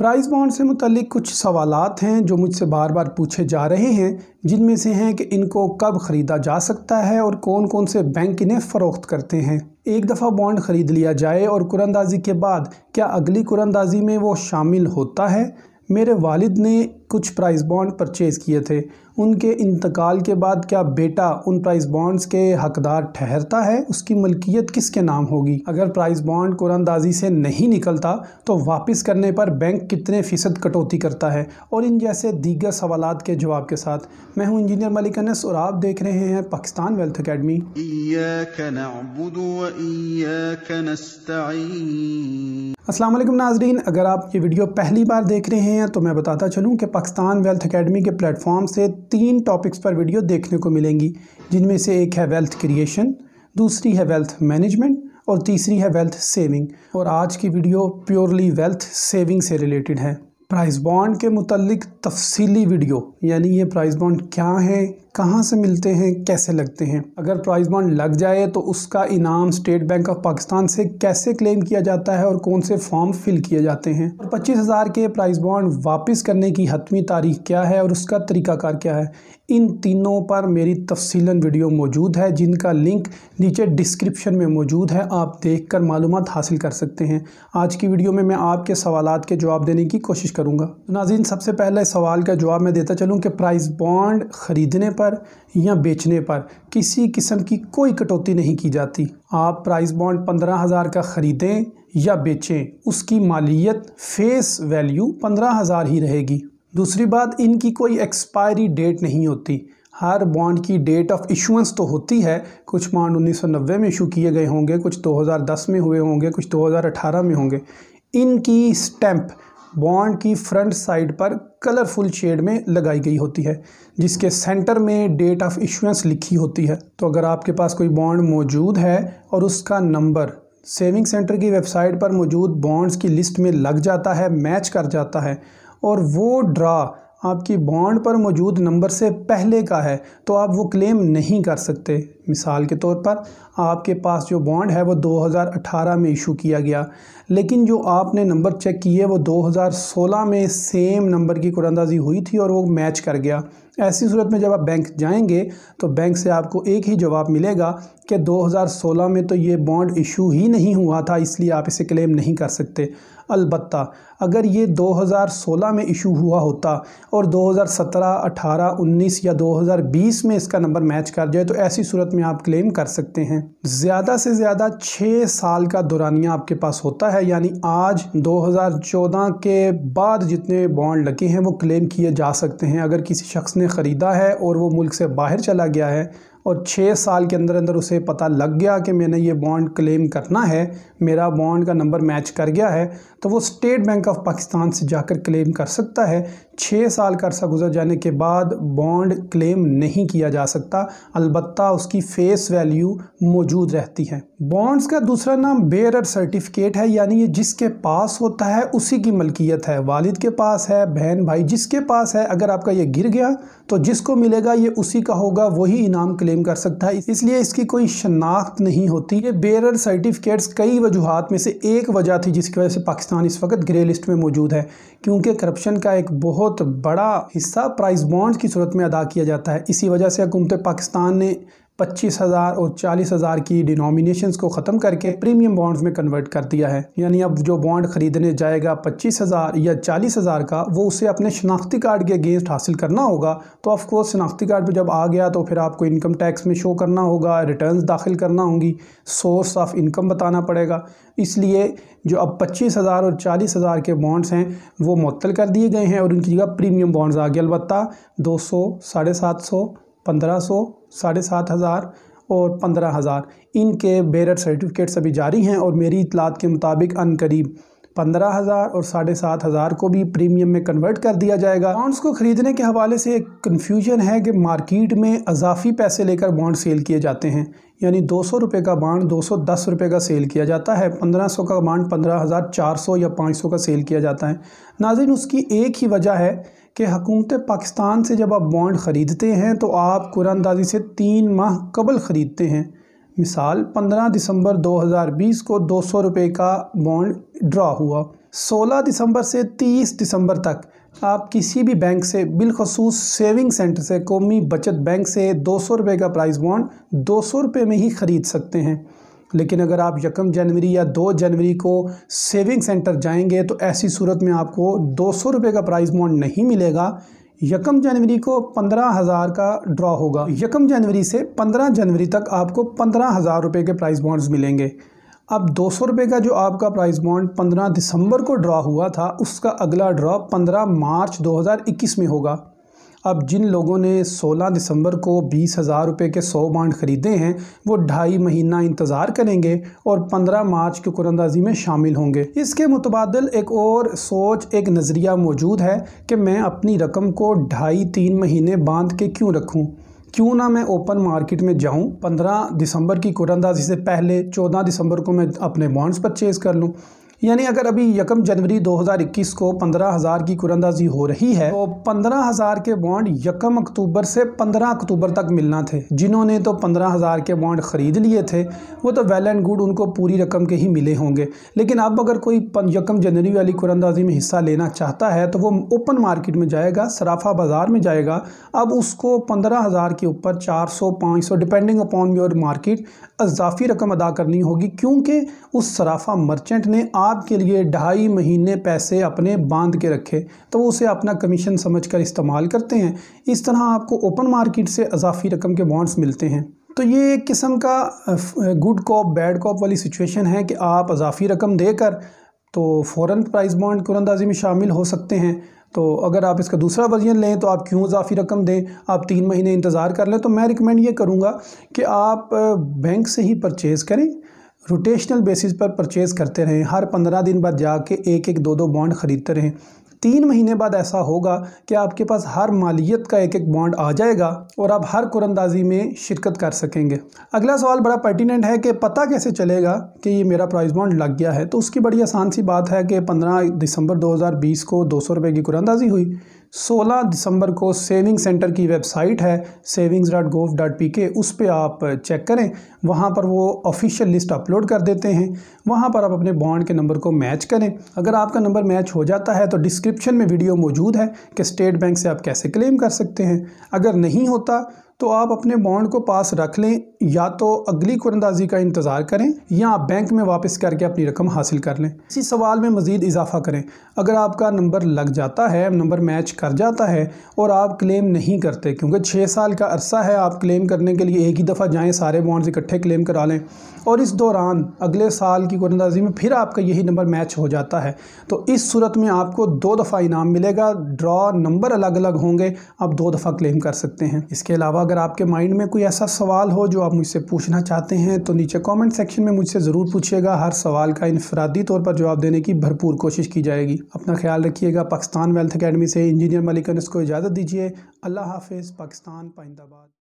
Price bond से मुतल्लिक कुछ सवालात हैं जो मुझसे बार बार पूछे जा रहे हैं, जिनमें से हैं कि इनको कब ख़रीदा जा सकता है और कौन कौन से बैंक इन्हें फ़रोख्त करते हैं। एक दफ़ा बॉन्ड ख़रीद लिया जाए और कुरानंदाज़ी के बाद क्या अगली कुरानंदाज़ी में वो शामिल होता है? मेरे वालिद ने कुछ प्राइस बॉन्ड परचेज़ किए थे। उनके इंतकाल के बाद क्या बेटा उन प्राइस बॉन्ड्स के हकदार ठहरता है? उसकी मलकियत किसके नाम होगी? अगर प्राइस बॉन्ड कुरानंदाज़ी से नहीं निकलता तो वापस करने पर बैंक कितने फ़ीसद कटौती करता है? और इन जैसे दीगर सवालात के जवाब के साथ मैं हूं इंजीनियर मलिक अनस और आप देख रहे हैं पाकिस्तान वेल्थ अकेडमी। अस्सलाम वालेकुम नाज़रीन, अगर आप ये वीडियो पहली बार देख रहे हैं तो मैं बताता चलूं कि पाकिस्तान वेल्थ अकेडमी के प्लेटफॉर्म से 3 टॉपिक्स पर वीडियो देखने को मिलेंगी, जिनमें से एक है वेल्थ क्रिएशन, दूसरी है वेल्थ मैनेजमेंट और तीसरी है वेल्थ सेविंग। और आज की वीडियो प्योरली वेल्थ सेविंग से रिलेटेड है। प्राइस बॉन्ड के मुतल्लिक तफसीली वीडियो, यानी ये प्राइस बॉन्ड क्या है, कहाँ से मिलते हैं, कैसे लगते हैं, अगर प्राइस बॉन्ड लग जाए तो उसका इनाम स्टेट बैंक ऑफ पाकिस्तान से कैसे क्लेम किया जाता है और कौन से फॉर्म फिल किए जाते हैं, और 25,000 के प्राइस बॉन्ड वापस करने की हतमी तारीख क्या है और उसका तरीकाकार क्या है। इन तीनों पर मेरी तफसीलन वीडियो मौजूद है, जिनका लिंक नीचे डिस्क्रिप्शन में मौजूद है, आप देखकर मालूमात हासिल कर सकते हैं। आज की वीडियो में मैं आपके सवालात के जवाब देने की कोशिश करूँगा। नाज़रीन, सबसे पहले सवाल का जवाब मैं देता चलूँ कि प्राइस बॉन्ड ख़रीदने पर या बेचने पर किसी किस्म की कोई कटौती नहीं की जाती। आप प्राइस बॉन्ड 15,000 का ख़रीदें या बेचें, उसकी मालियत फेस वैल्यू 15,000 ही रहेगी। दूसरी बात, इनकी कोई एक्सपायरी डेट नहीं होती। हर बॉन्ड की डेट ऑफ इशुएंस तो होती है। कुछ बॉन्ड 1990 में इशू किए गए होंगे, कुछ 2010 में हुए होंगे, कुछ 2018 में होंगे। इनकी स्टैंप बॉन्ड की फ्रंट साइड पर कलरफुल शेड में लगाई गई होती है, जिसके सेंटर में डेट ऑफ इशुएंस लिखी होती है। तो अगर आपके पास कोई बॉन्ड मौजूद है और उसका नंबर सेविंग सेंटर की वेबसाइट पर मौजूद बॉन्ड्स की लिस्ट में लग जाता है, मैच कर जाता है, और वो ड्रा आपकी बॉन्ड पर मौजूद नंबर से पहले का है, तो आप वो क्लेम नहीं कर सकते। मिसाल के तौर पर आपके पास जो बॉन्ड है वो 2018 में इशू किया गया, लेकिन जो आपने नंबर चेक किए वो 2016 में सेम नंबर की कुरानंदाज़ी हुई थी और वो मैच कर गया। ऐसी सूरत में जब आप बैंक जाएंगे तो बैंक से आपको एक ही जवाब मिलेगा कि 2016 में तो ये बॉन्ड इशू ही नहीं हुआ था, इसलिए आप इसे क्लेम नहीं कर सकते। अलबत्ता अगर ये 2016 में इशू हुआ होता और 2017, 18, 19 या 2020 में इसका नंबर मैच कर जाए तो ऐसी सूरत में आप क्लेम कर सकते हैं। ज़्यादा से ज़्यादा 6 साल का दौरानिया आपके पास होता है, यानी आज 2014 के बाद जितने बॉन्ड लगे हैं वो क्लेम किए जा सकते हैं। अगर किसी शख्स ने ख़रीदा है और वो मुल्क से बाहर चला गया है और 6 साल के अंदर अंदर उसे पता लग गया कि मैंने ये बॉन्ड क्लेम करना है, मेरा बॉन्ड का नंबर मैच कर गया है, तो वो स्टेट बैंक ऑफ पाकिस्तान से जाकर क्लेम कर सकता है। 6 साल का अरसा गुजर जाने के बाद बॉन्ड क्लेम नहीं किया जा सकता, अलबत्ता उसकी फेस वैल्यू मौजूद रहती है। बॉन्ड्स का दूसरा नाम बेयरर सर्टिफिकेट है, यानी ये जिसके पास होता है उसी की मलकियत है। वालिद के पास है, बहन भाई जिसके पास है, अगर आपका ये गिर गया तो जिसको मिलेगा ये उसी का होगा, वही इनाम क्लेम कर सकता है, इसलिए इसकी कोई शनाख्त नहीं होती। ये बेयरर सर्टिफिकेट्स कई वजूहात में से एक वजह थी जिसकी वजह से पाकिस्तान इस वक्त ग्रे लिस्ट में मौजूद है, क्योंकि करप्शन का एक बहुत बड़ा हिस्सा प्राइस बॉन्ड्स की सूरत में अदा किया जाता है। इसी वजह से हुकूमत पाकिस्तान ने 25,000 और 40,000 की डिनोमिनेशंस को ख़त्म करके प्रीमियम बॉन्ड्स में कन्वर्ट कर दिया है। यानी अब जो बॉन्ड ख़रीदने जाएगा 25,000 या 40,000 का, वो उसे अपने शनाख्ती कार्ड के अगेंस्ट हासिल करना होगा। तो ऑफ कोर्स शनाख्ती कार्ड पे जब आ गया तो फिर आपको इनकम टैक्स में शो करना होगा, रिटर्न्स दाखिल करना होंगी, सोर्स ऑफ इनकम बताना पड़ेगा। इसलिए जो अब 25,000 और 40,000 के बॉन्ड्स हैं वो मुअत्तल कर दिए गए हैं और उनकी जगह प्रीमियम बॉन्ड्स आ गए। अलबत्ता 200, 750, 1500, 7,500 और 15,000 इनके बेयरर सर्टिफिकेट्स अभी जारी हैं, और मेरी इतलात के मुताबिक अनकरीब 15,000 और 7,500 को भी प्रीमियम में कन्वर्ट कर दिया जाएगा। बॉन्ड्स को ख़रीदने के हवाले से एक कन्फ्यूजन है कि मार्केट में अजाफी पैसे लेकर बॉन्ड सेल किए जाते हैं, यानी 200 रुपये का बॉन्ड 210 रुपये का सेल किया जाता है, 1500 का बॉन्ड 15,400 या 500 का सेल किया जाता है। नाज़रीन, उसकी एक ही वजह है कि हुकूमत पाकिस्तान से जब आप बॉन्ड ख़रीदते हैं तो आप कुरानंदाज़ी से 3 माह कबल ख़रीदते हैं। मिसाल 15 दिसंबर 2020 को 200 रुपये का बॉन्ड ड्रा हुआ, 16 दिसंबर से 30 दिसंबर तक आप किसी भी बैंक से, बिलखसूस सेविंग सेंटर से, कौमी बचत बैंक से 200 रुपये का प्राइस बॉन्ड 200 रुपये में ही ख़रीद सकते हैं। लेकिन अगर आप 1 जनवरी या 2 जनवरी को सेविंग सेंटर जाएंगे तो ऐसी सूरत में आपको 200 रुपये का प्राइस बॉन्ड नहीं मिलेगा। 1 जनवरी को 15,000 का ड्रॉ होगा। 1 जनवरी से 15 जनवरी तक आपको 15,000 रुपये के प्राइस बॉन्ड्स मिलेंगे। अब 200 रुपये का जो आपका प्राइस बॉन्ड 15 दिसंबर को ड्रॉ हुआ था, उसका अगला ड्रॉ 15 मार्च 2021 में होगा। अब जिन लोगों ने 16 दिसंबर को 20,000 रुपये के 100 बॉन्ड ख़रीदे हैं वो 2.5 महीना इंतज़ार करेंगे और 15 मार्च की कुरानंदाजी में शामिल होंगे। इसके मुतबादिल एक और सोच, एक नज़रिया मौजूद है कि मैं अपनी रकम को 2.5-3 महीने बांध के क्यों रखूं, क्यों ना मैं ओपन मार्केट में जाऊं, 15 दिसंबर की कुरानंदाजी से पहले 14 दिसंबर को मैं अपने बॉन्ड्स परचेज़ कर लूं। यानी अगर अभी 1 जनवरी 2021 को 15,000 की कुरानंदाजी हो रही है तो 15,000 के बॉन्ड 1 अक्टूबर से 15 अक्टूबर तक मिलना थे। जिन्होंने तो 15,000 के बॉन्ड ख़रीद लिए थे वो तो वेल एंड गुड, उनको पूरी रकम के ही मिले होंगे। लेकिन अब अगर कोई 1 जनवरी वाली कुरानंदाजी में हिस्सा लेना चाहता है तो वो ओपन मार्केट में जाएगा, सराफा बाज़ार में जाएगा। अब उसको 15,000 के ऊपर 400-500 डिपेंडिंग अपॉन योर मार्केट इजाफी रकम अदा करनी होगी, क्योंकि उस सराफा मर्चेंट ने आपके लिए 2.5 महीने पैसे अपने बांध के रखे, तो वो उसे अपना कमीशन समझकर इस्तेमाल करते हैं। इस तरह आपको ओपन मार्केट से इजाफी रकम के बॉन्ड्स मिलते हैं। तो ये एक किस्म का गुड कॉप बैड कॉप वाली सिचुएशन है कि आप इजाफी रकम देकर तो फ़ौरन प्राइस बॉन्ड कुरानंदाजी में शामिल हो सकते हैं। तो अगर आप इसका दूसरा वर्जन लें तो आप क्यों इजाफी रकम दें, आप 3 महीने इंतज़ार कर लें। तो मैं रिकमेंड ये करूँगा कि आप बैंक से ही परचेज़ करें, रोटेशनल बेसिस पर परचेज़ करते रहें, हर 15 दिन बाद जाके 1-1, 2-2 बॉन्ड ख़रीदते रहें। 3 महीने बाद ऐसा होगा कि आपके पास हर मालियत का 1-1 बॉन्ड आ जाएगा और आप हर कुरानंदाजी में शिरकत कर सकेंगे। अगला सवाल बड़ा पर्टिनेंट है कि पता कैसे चलेगा कि ये मेरा प्राइस बॉन्ड लग गया है। तो उसकी बड़ी आसान सी बात है कि 15 दिसंबर 2020 को 200 रुपये की कुरानंदाजी हुई। 16 दिसंबर को सेविंग सेंटर की वेबसाइट है savings.gov.pk, उस पर आप चेक करें, वहाँ पर वो ऑफिशियल लिस्ट अपलोड कर देते हैं। वहाँ पर आप अपने बॉन्ड के नंबर को मैच करें। अगर आपका नंबर मैच हो जाता है तो डिस्क्रिप्शन में वीडियो मौजूद है कि स्टेट बैंक से आप कैसे क्लेम कर सकते हैं। अगर नहीं होता तो आप अपने बॉन्ड को पास रख लें, या तो अगली कुरानंदाजी का इंतज़ार करें या आप बैंक में वापस करके अपनी रकम हासिल कर लें। इसी सवाल में मज़ीद इजाफा करें, अगर आपका नंबर लग जाता है, नंबर मैच कर जाता है और आप क्लेम नहीं करते, क्योंकि 6 साल का अरसा है, आप क्लेम करने के लिए एक ही दफ़ा जाएँ, सारे बॉन्ड्स इकट्ठे क्लेम करा लें और इस दौरान अगले साल की कुरानंदाजी में फिर आपका यही नंबर मैच हो जाता है, तो इस सूरत में आपको 2 दफ़ा इनाम मिलेगा। ड्रॉ नंबर अलग अलग होंगे, आप 2 दफ़ा क्लेम कर सकते हैं। इसके अलावा अगर आपके माइंड में कोई ऐसा सवाल हो जो आप मुझसे पूछना चाहते हैं तो नीचे कमेंट सेक्शन में मुझसे ज़रूर पूछिएगा। हर सवाल का इनफरादी तौर पर जवाब देने की भरपूर कोशिश की जाएगी। अपना ख्याल रखिएगा। पाकिस्तान वेल्थ अकेडमी से इंजीनियर मलिक अनस को इजाज़त दीजिए। अल्लाह हाफिज़। पाकिस्तान पाइंदाबाद।